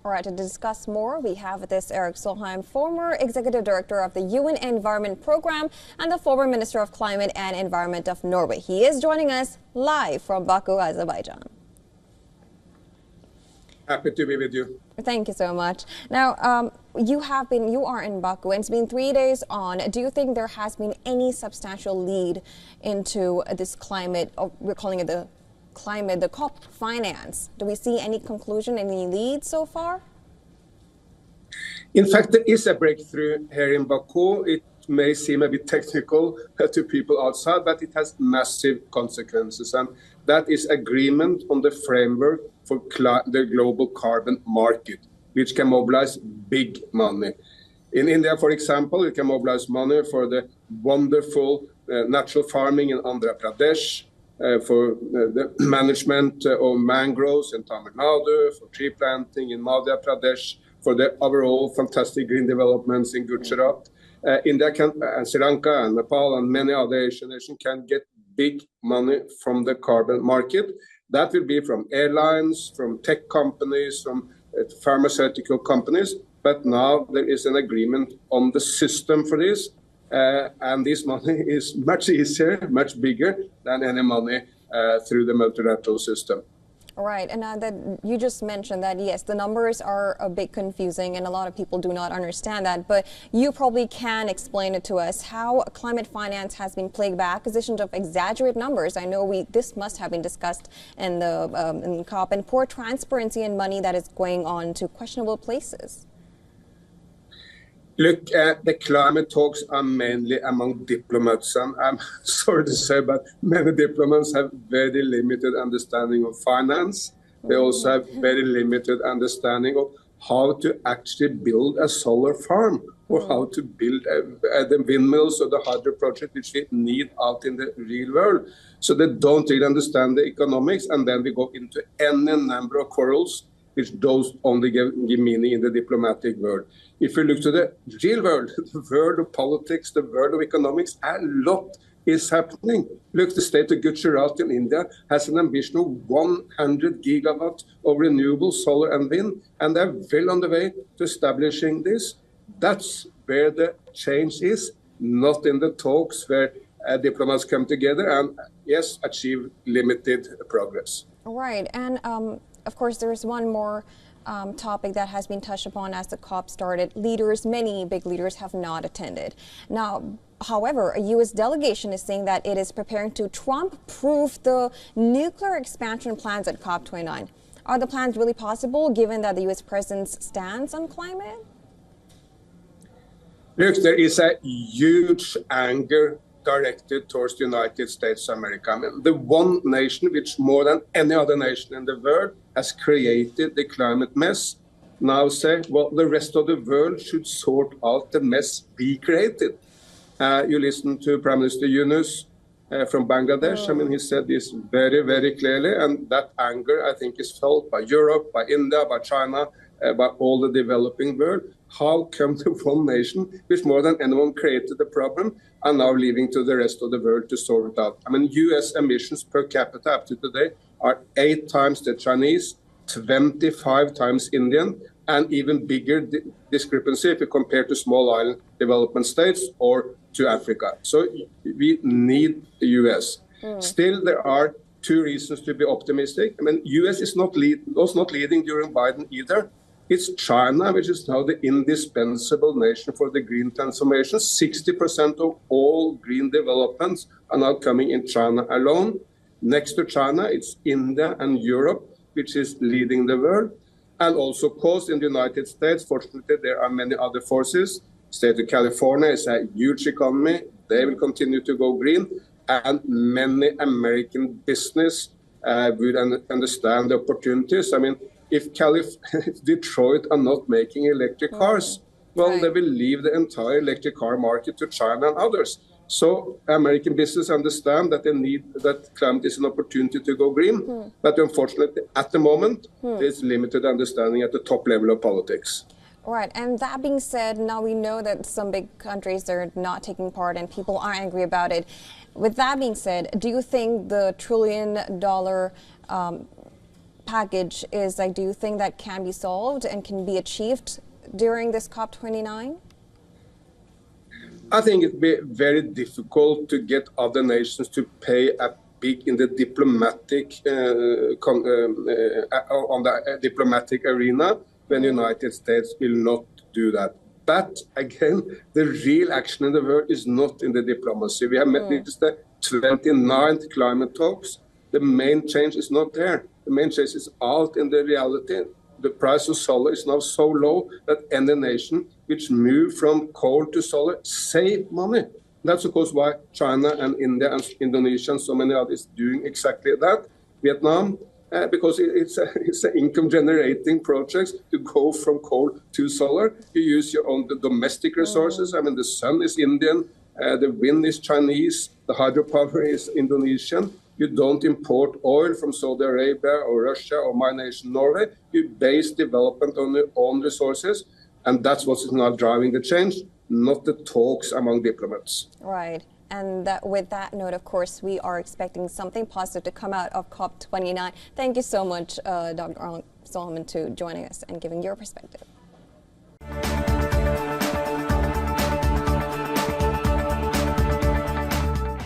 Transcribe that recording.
All right, to discuss more, we have this Erik Solheim, former Executive Director of the UN Environment Program and the former Minister of Climate and Environment of Norway. He is joining us live from Baku, Azerbaijan. Happy to be with you. Thank you so much. Now, you are in Baku, and it's been 3 days on. Do you think there has been any substantial lead into this climate, or we're calling it the climate, the COP finance? Do we see any conclusion, any leads so far? In fact, there is a breakthrough here in Baku. It may seem a bit technical to people outside, but it has massive consequences. And that is agreement on the framework for the global carbon market, which can mobilize big money. In India, for example, you can mobilize money for the wonderful natural farming in Andhra Pradesh, for the management of mangroves in Tamil Nadu, for tree planting in Madhya Pradesh, for the overall fantastic green developments in Gujarat. India and Sri Lanka and Nepal and many other Asian nations can get big money from the carbon market. That will be from airlines, from tech companies, from pharmaceutical companies. But now there is an agreement on the system for this. And this money is much easier, much bigger than any money through the multilateral system. All right, and that you just mentioned that, yes, the numbers are a bit confusing and a lot of people do not understand that, but you probably can explain it to us how climate finance has been plagued by acquisitions of exaggerated numbers. I know this must have been discussed in the COP, and poor transparency and money that is going on to questionable places. Look, the climate talks are mainly among diplomats, and I'm sorry to say, but many diplomats have very limited understanding of finance. They also have very limited understanding of how to actually build a solar farm or how to build the windmills or the hydro project which we need out in the real world. So they don't really understand the economics, and then we go into any number of quarrels which those only give meaning in the diplomatic world. If you look to the real world, the world of politics, the world of economics, a lot is happening. Look, the state of Gujarat in India has an ambition of 100 gigawatts of renewable solar and wind, and they're well on the way to establishing this. That's where the change is, not in the talks where diplomats come together and, yes, achieve limited progress. Right, and of course, there's one more topic that has been touched upon as the COP started. Many big leaders have not attended. Now, however, a U.S. delegation is saying that it is preparing to Trump-proof the nuclear expansion plans at COP29. Are the plans really possible, given that the U.S. president's stance on climate? Look, there is a huge anger directed towards the United States of America. I mean, the one nation which more than any other nation in the world has created the climate mess, now say, well, the rest of the world should sort out the mess we created. You listen to Prime Minister Yunus from Bangladesh. I mean, he said this very, very clearly, and that anger, I think, is felt by Europe, by India, by China, by all the developing world. How come the one nation, which more than anyone created the problem, are now leaving to the rest of the world to sort it out? I mean, U.S. emissions per capita up to today are 8 times the Chinese, 25 times Indian, and even bigger discrepancy if you compare to small island development states or to Africa. So we need the U.S. Still, there are 2 reasons to be optimistic. I mean, U.S. was not leading during Biden either. It's China, which is now the indispensable nation for the green transformation. 60% of all green developments are now coming in China alone. Next to China, it's India and Europe, which is leading the world. And also, of course, in the United States, fortunately, there are many other forces. State of California is a huge economy. They will continue to go green. And many American business would understand the opportunities. I mean, if Detroit are not making electric cars, well, they will leave the entire electric car market to China and others. So American business understand that they need that climate is an opportunity to go green. But unfortunately, at the moment, there's limited understanding at the top level of politics. All right, and that being said, now we know that some big countries are not taking part and people are angry about it. With that being said, do you think the $1 trillion package is like, do you think that can be solved and can be achieved during this COP29? I think it'd be very difficult to get other nations to pay a big in the diplomatic on the diplomatic arena when the United States will not do that. But again, the real action in the world is not in the diplomacy. We have met this the 29th climate talks. The main change is not there. The main change is out in the reality. The price of solar is now so low that any nation which move from coal to solar save money. That's of course why China and India and Indonesia and so many others doing exactly that. Vietnam, because it's an income generating project to go from coal to solar. You use your own domestic resources. I mean, the sun is Indian, the wind is Chinese, the hydropower is Indonesian. You don't import oil from Saudi Arabia or Russia or my nation, Norway. You base development on your own resources. And that's what is now driving the change, not the talks among diplomats. Right. And with that note, of course, we are expecting something positive to come out of COP29. Thank you so much, Dr. Solomon, to joining us and giving your perspective.